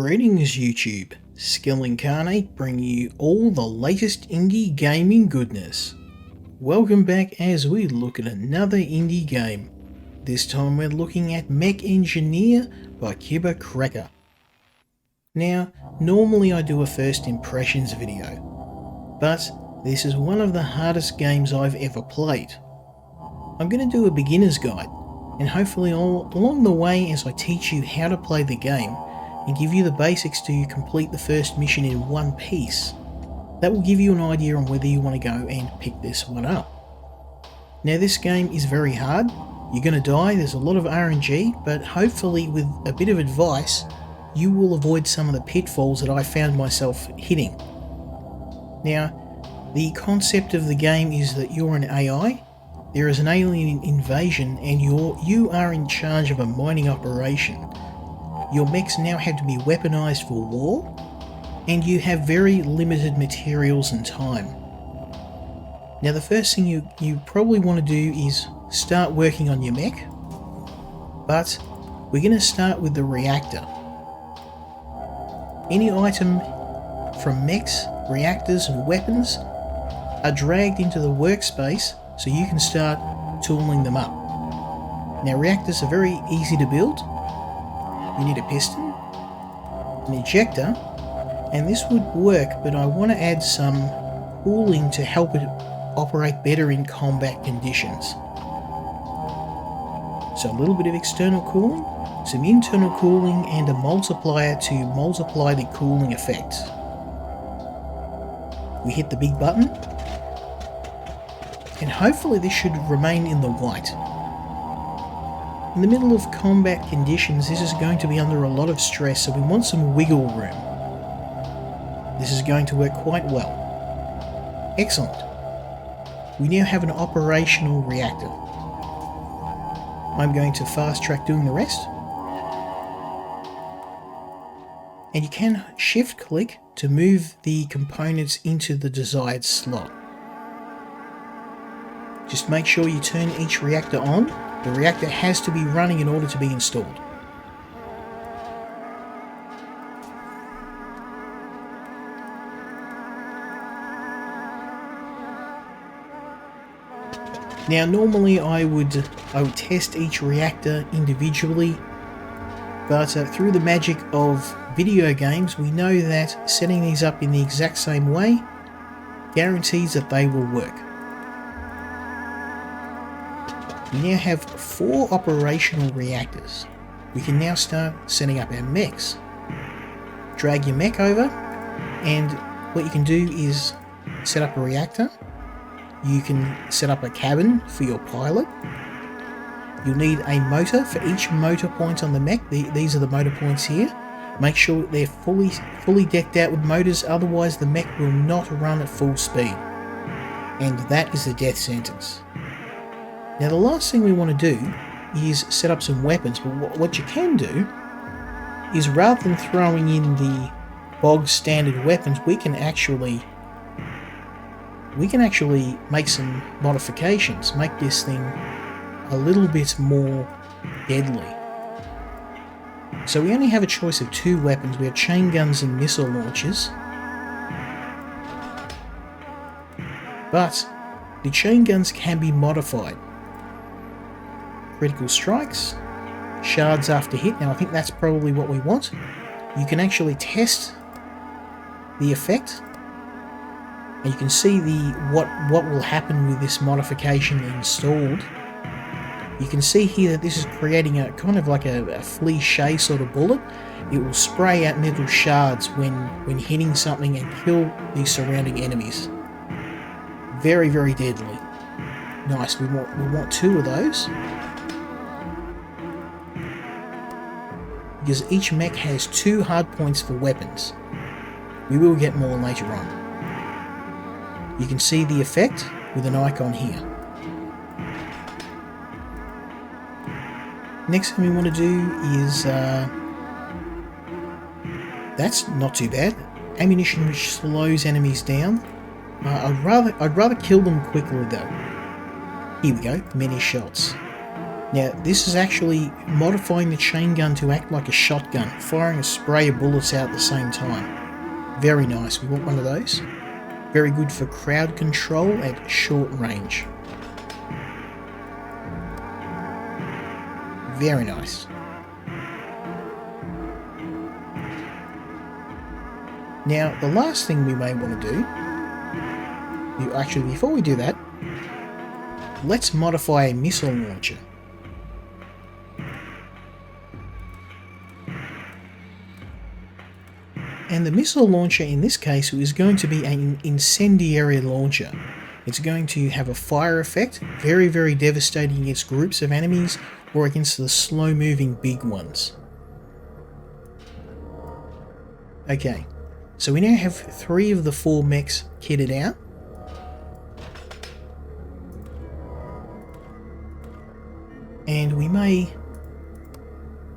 Greetings YouTube, Skill Incarnate bringing you all the latest indie gaming goodness. Welcome back as we look at another indie game. This time we're looking at Mech Engineer by Kibber Cracker. Now, normally I do a first impressions video, but this is one of the hardest games I've ever played. I'm going to do a beginner's guide, and hopefully along the way as I teach you how to play the game, and give you the basics to complete the first mission in one piece. That will give you an idea on whether you want to go and pick this one up. Now this game is very hard, you're going to die, there's a lot of RNG, but hopefully with a bit of advice you will avoid some of the pitfalls that I found myself hitting. Now the concept of the game is that you're an AI, there is an alien invasion and you are in charge of a mining operation. Your mechs now have to be weaponized for war, and you have very limited materials and time. Now the first thing you probably want to do is start working on your mech, but we're going to start with the reactor. Any item from mechs, reactors and weapons are dragged into the workspace so you can start tooling them up. Now reactors are very easy to build. You need a piston, an ejector, and this would work, but I want to add some cooling to help it operate better in combat conditions. So a little bit of external cooling, some internal cooling, and a multiplier to multiply the cooling effect. We hit the big button, and hopefully this should remain in the white. In the middle of combat conditions, this is going to be under a lot of stress, so we want some wiggle room. This is going to work quite well. Excellent. We now have an operational reactor. I'm going to fast track doing the rest. And you can shift click to move the components into the desired slot. Just make sure you turn each reactor on. The reactor has to be running in order to be installed. Now normally I would test each reactor individually, but through the magic of video games we know that setting these up in the exact same way guarantees that they will work. We now have 4 operational reactors. We can now start setting up our mechs. Drag your mech over, and what you can do is set up a reactor. You can set up a cabin for your pilot. You'll need a motor for each motor point on the mech. These are the motor points here. Make sure they're fully decked out with motors, otherwise the mech will not run at full speed. And that is the death sentence. Now the last thing we want to do is set up some weapons, but what you can do is rather than throwing in the bog standard weapons, we can actually make some modifications, make this thing a little bit more deadly. So we only have a choice of 2 weapons. We have chainguns and missile launchers, but the chainguns can be modified. Critical strikes, shards after hit. Now I think that's probably what we want. You can actually test the effect, and you can see what will happen with this modification installed. You can see here that this is creating a kind of like a fleche sort of bullet. It will spray out little shards when hitting something and kill the surrounding enemies. Very, very deadly. Nice. We want 2 of those. Because each mech has 2 hard points for weapons. We will get more later on. You can see the effect with an icon here. Next thing we want to do is that's not too bad. Ammunition which slows enemies down. I'd rather kill them quickly though. Here we go, many shots. Now, this is actually modifying the chain gun to act like a shotgun, firing a spray of bullets out at the same time. Very nice, we want one of those. Very good for crowd control at short range. Very nice. Now, the last thing we may want to do, actually before we do that, let's modify a missile launcher. And the missile launcher in this case is going to be an incendiary launcher. It's going to have a fire effect, very, very devastating against groups of enemies or against the slow-moving big ones. Okay, so we now have 3 of the 4 mechs kitted out. And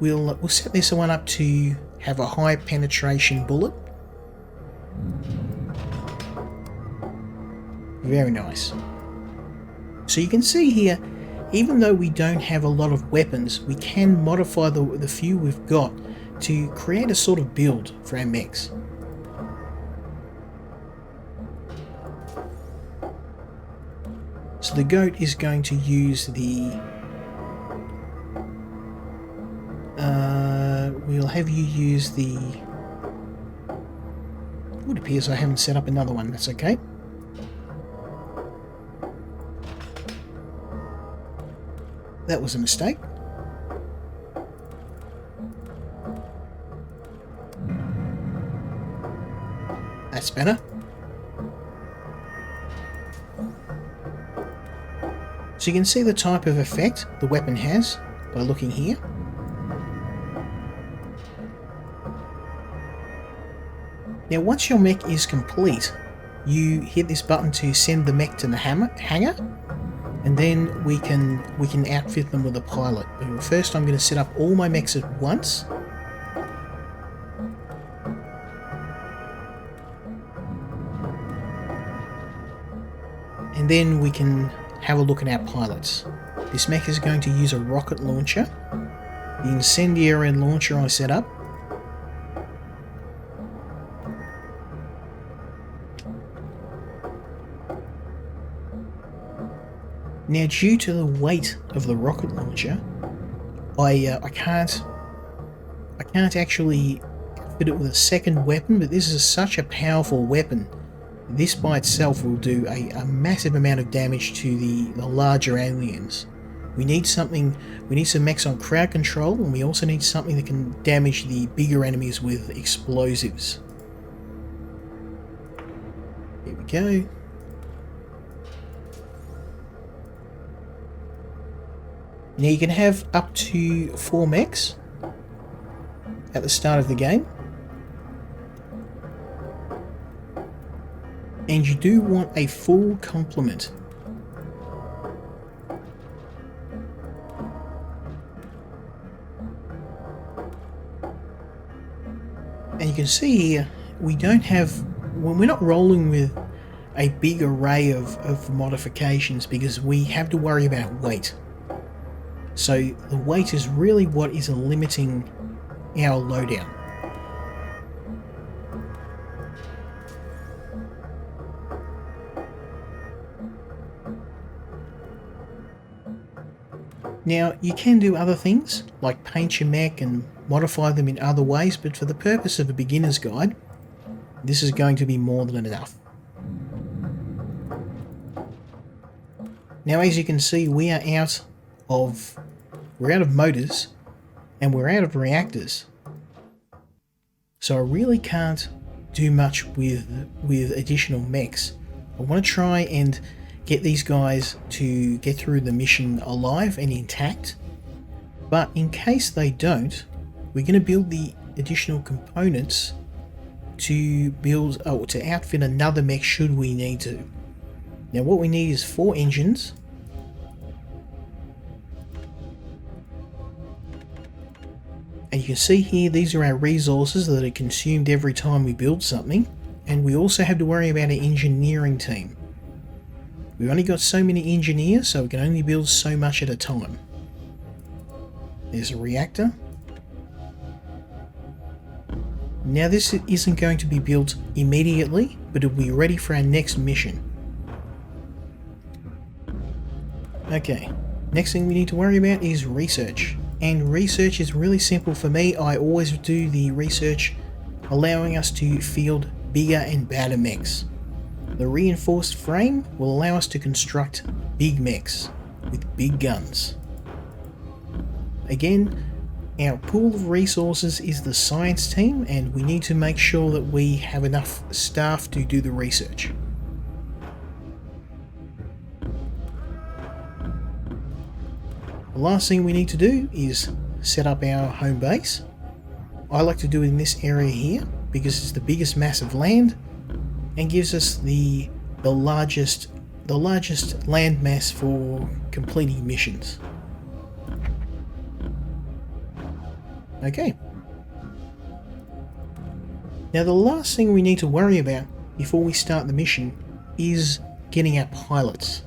we'll set this one up to have a high penetration bullet. Very nice. So you can see here, even though we don't have a lot of weapons, we can modify the few we've got to create a sort of build for our mechs. So the goat is going to use the we'll have you use the... It appears I haven't set up another one, that's okay. That was a mistake. That's better. So you can see the type of effect the weapon has by looking here. Now once your mech is complete, you hit this button to send the mech to the hangar, and then we can outfit them with a pilot. But first I'm going to set up all my mechs at once. And then we can have a look at our pilots. This mech is going to use a rocket launcher. The incendiary launcher I set up. Now, due to the weight of the rocket launcher, I can't actually fit it with a second weapon, but this is such a powerful weapon. This by itself will do a massive amount of damage to the larger aliens. We need some mechs on crowd control, and we also need something that can damage the bigger enemies with explosives. Here we go. Now you can have up to 4 mechs at the start of the game. And you do want a full complement. And you can see here, we're not rolling with a big array of modifications because we have to worry about weight. So the weight is really what is limiting our loadout. Now you can do other things like paint your mech and modify them in other ways, but for the purpose of a beginner's guide, this is going to be more than enough. Now as you can see, we're out of motors and we're out of reactors, so I really can't do much with additional mechs. I want to try and get these guys to get through the mission alive and intact, but in case they don't, we're going to build the additional components to outfit another mech should we need to. Now what we need is 4 engines. And you can see here, these are our resources that are consumed every time we build something. And we also have to worry about our engineering team. We've only got so many engineers, so we can only build so much at a time. There's a reactor. Now this isn't going to be built immediately, but it'll be ready for our next mission. Okay, next thing we need to worry about is research. And research is really simple for me. I always do the research allowing us to field bigger and badder mechs. The reinforced frame will allow us to construct big mechs with big guns. Again, our pool of resources is the science team, and we need to make sure that we have enough staff to do the research. The last thing we need to do is set up our home base. I like to do it in this area here because it's the biggest mass of land and gives us the largest land mass for completing missions. Okay. Now the last thing we need to worry about before we start the mission is getting our pilots.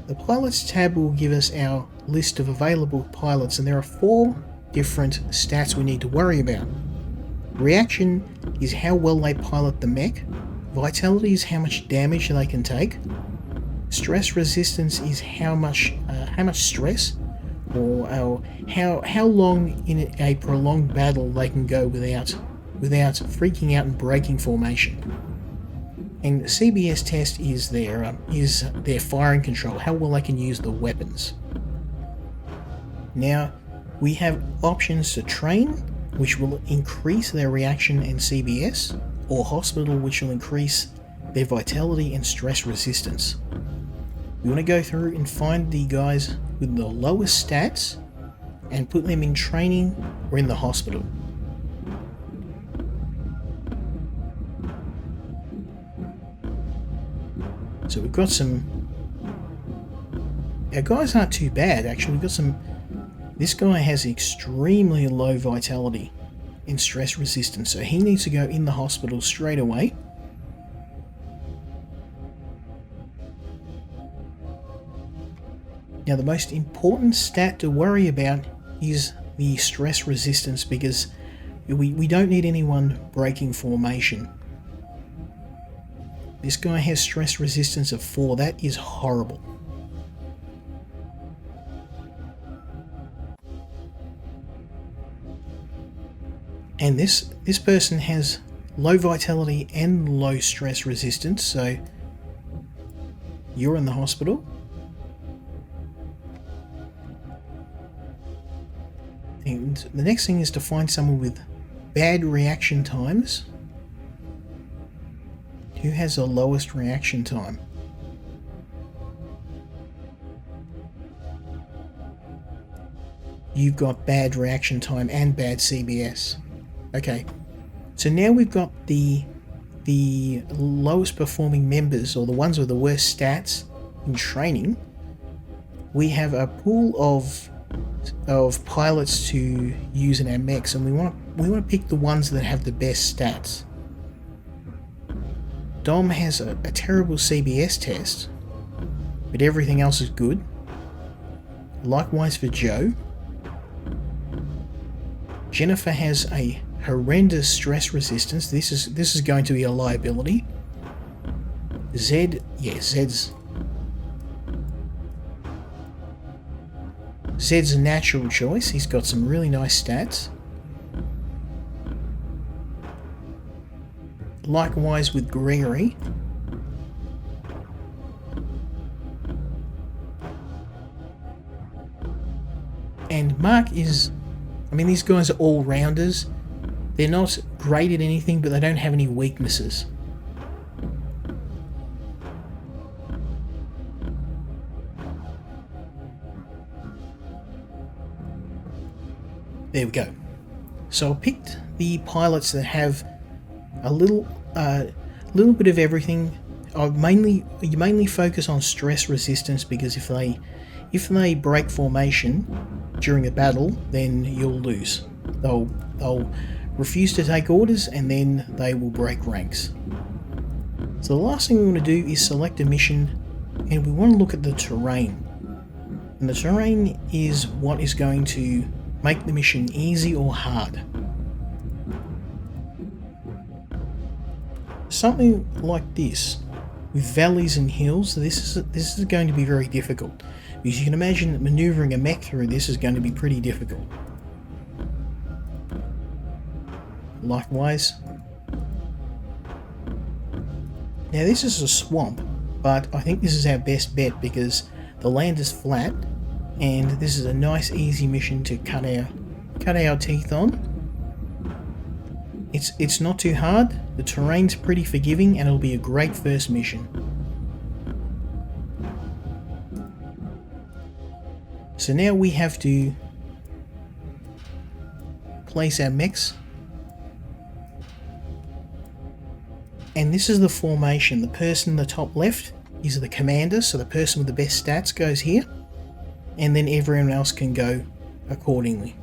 The pilots tab will give us our list of available pilots, and there are 4 different stats we need to worry about. Reaction is how well they pilot the mech. Vitality is how much damage they can take. Stress resistance is how much stress or how long in a prolonged battle they can go without freaking out and breaking formation. And CBS test is their firing control, how well they can use the weapons. Now we have options to train, which will increase their reaction and CBS, or hospital, which will increase their vitality and stress resistance. We want to go through and find the guys with the lowest stats and put them in training or in the hospital. So we've got some... Our guys aren't too bad, actually. We've got some... This guy has extremely low vitality and stress resistance, so he needs to go in the hospital straight away. Now the most important stat to worry about is the stress resistance, because we don't need anyone breaking formation. This guy has stress resistance of 4. That is horrible. And this person has low vitality and low stress resistance, so you're in the hospital. And the next thing is to find someone with bad reaction times. Who has the lowest reaction time? You've got bad reaction time and bad CBS. Okay, so now we've got the lowest performing members, or the ones with the worst stats in training. We have a pool of pilots to use in our mechs, and we want to pick the ones that have the best stats. Dom has a terrible CBS test, but everything else is good. Likewise for Joe. Jennifer has a horrendous stress resistance. This is going to be a liability. Zed's a natural choice. He's got some really nice stats. Likewise with Gregory. And Mark is... I mean, these guys are all-rounders. They're not great at anything, but they don't have any weaknesses. There we go. So I picked the pilots that have a little bit of everything. You mainly focus on stress resistance, because if they break formation during a battle, then you'll lose. They'll refuse to take orders, and then they will break ranks. So the last thing we want to do is select a mission, and we want to look at the terrain. And the terrain is what is going to make the mission easy or hard. Something like this, with valleys and hills, this is going to be very difficult, because you can imagine that manoeuvring a mech through this is going to be pretty difficult. Likewise. Now this is a swamp, but I think this is our best bet because the land is flat, and this is a nice easy mission to cut our teeth on. It's not too hard, the terrain's pretty forgiving, and it'll be a great first mission. So now we have to place our mechs. And this is the formation. The person in the top left is the commander, so the person with the best stats goes here, and then everyone else can go accordingly.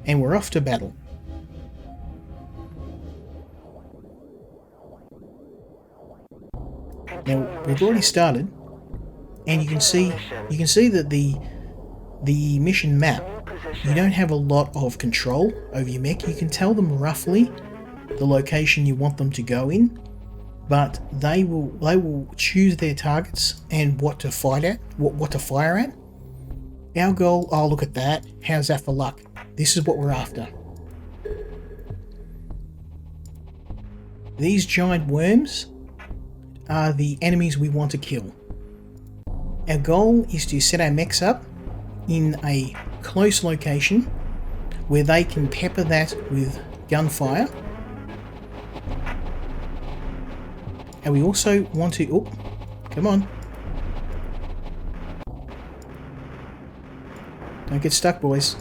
And we're off to battle. Now we've already started, and you can see that the mission map, you don't have a lot of control over your mech. You can tell them roughly the location you want them to go in, but they will choose their targets and what to fight at, what to fire at. Our goal, oh look at that, how's that for luck? This is what we're after. These giant worms are the enemies we want to kill. Our goal is to set our mechs up in a close location where they can pepper that with gunfire. And we also want to... Oh, come on. Don't get stuck, boys.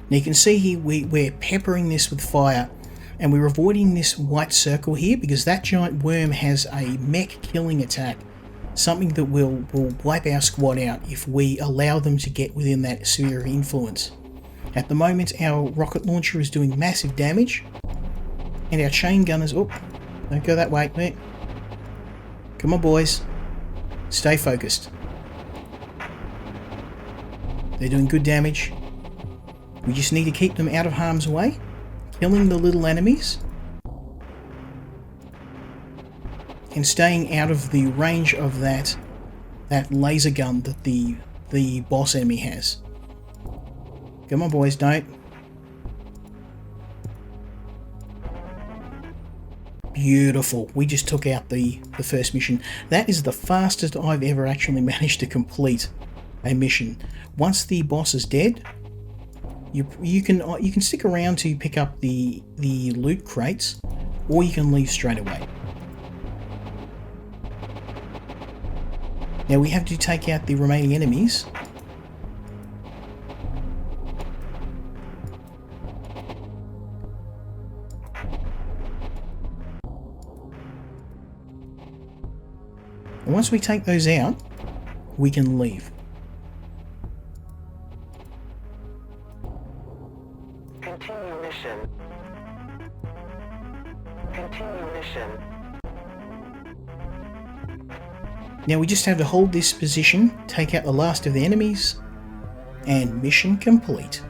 Now you can see here we're peppering this with fire, and we're avoiding this white circle here because that giant worm has a mech killing attack, something that will wipe our squad out if we allow them to get within that sphere of influence. At the moment our rocket launcher is doing massive damage, and our chain gunners, oh, don't go that way, mate. Come on boys, stay focused. They're doing good damage. We just need to keep them out of harm's way, killing the little enemies, and staying out of the range of that laser gun that the boss enemy has. Come on boys, don't. Beautiful. We just took out the first mission. That is the fastest I've ever actually managed to complete a mission. Once the boss is dead, you can stick around to pick up the loot crates, or you can leave straight away. Now we have to take out the remaining enemies. And once we take those out, we can leave. Continue mission. Continue mission. Now we just have to hold this position, take out the last of the enemies, and mission complete.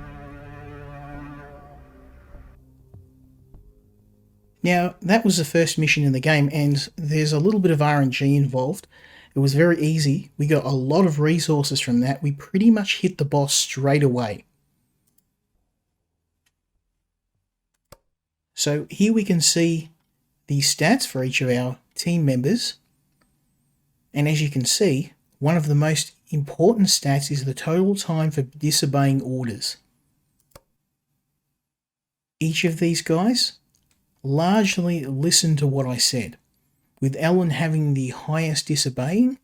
Now that was the first mission in the game, and there's a little bit of RNG involved. It was very easy. We got a lot of resources from that. We pretty much hit the boss straight away. So here we can see the stats for each of our team members. And as you can see, one of the most important stats is the total time for disobeying orders. Each of these guys largely listened to what I said, with Ellen having the highest disobeying,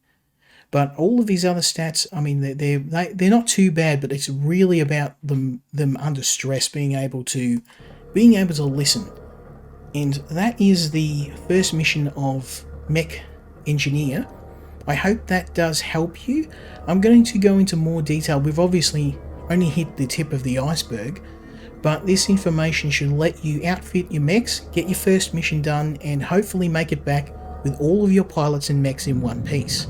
but all of these other stats, I mean, they're not too bad, but it's really about them under stress being able to listen. And that is the first mission of Mech Engineer. I hope that does help you. I'm going to go into more detail. We've obviously only hit the tip of the iceberg, but this information should let you outfit your mechs, get your first mission done, and hopefully make it back with all of your pilots and mechs in one piece.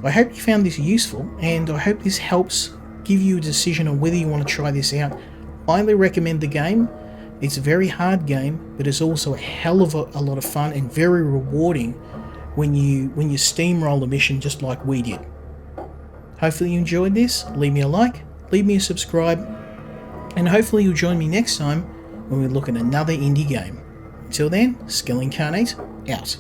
I hope you found this useful, and I hope this helps give you a decision on whether you want to try this out. Highly recommend the game. It's a very hard game, but it's also a hell of a lot of fun and very rewarding when you steamroll a mission just like we did. Hopefully you enjoyed this. Leave me a like, leave me a subscribe, and hopefully you'll join me next time when we look at another indie game. Until then, Skill Incarnate, out.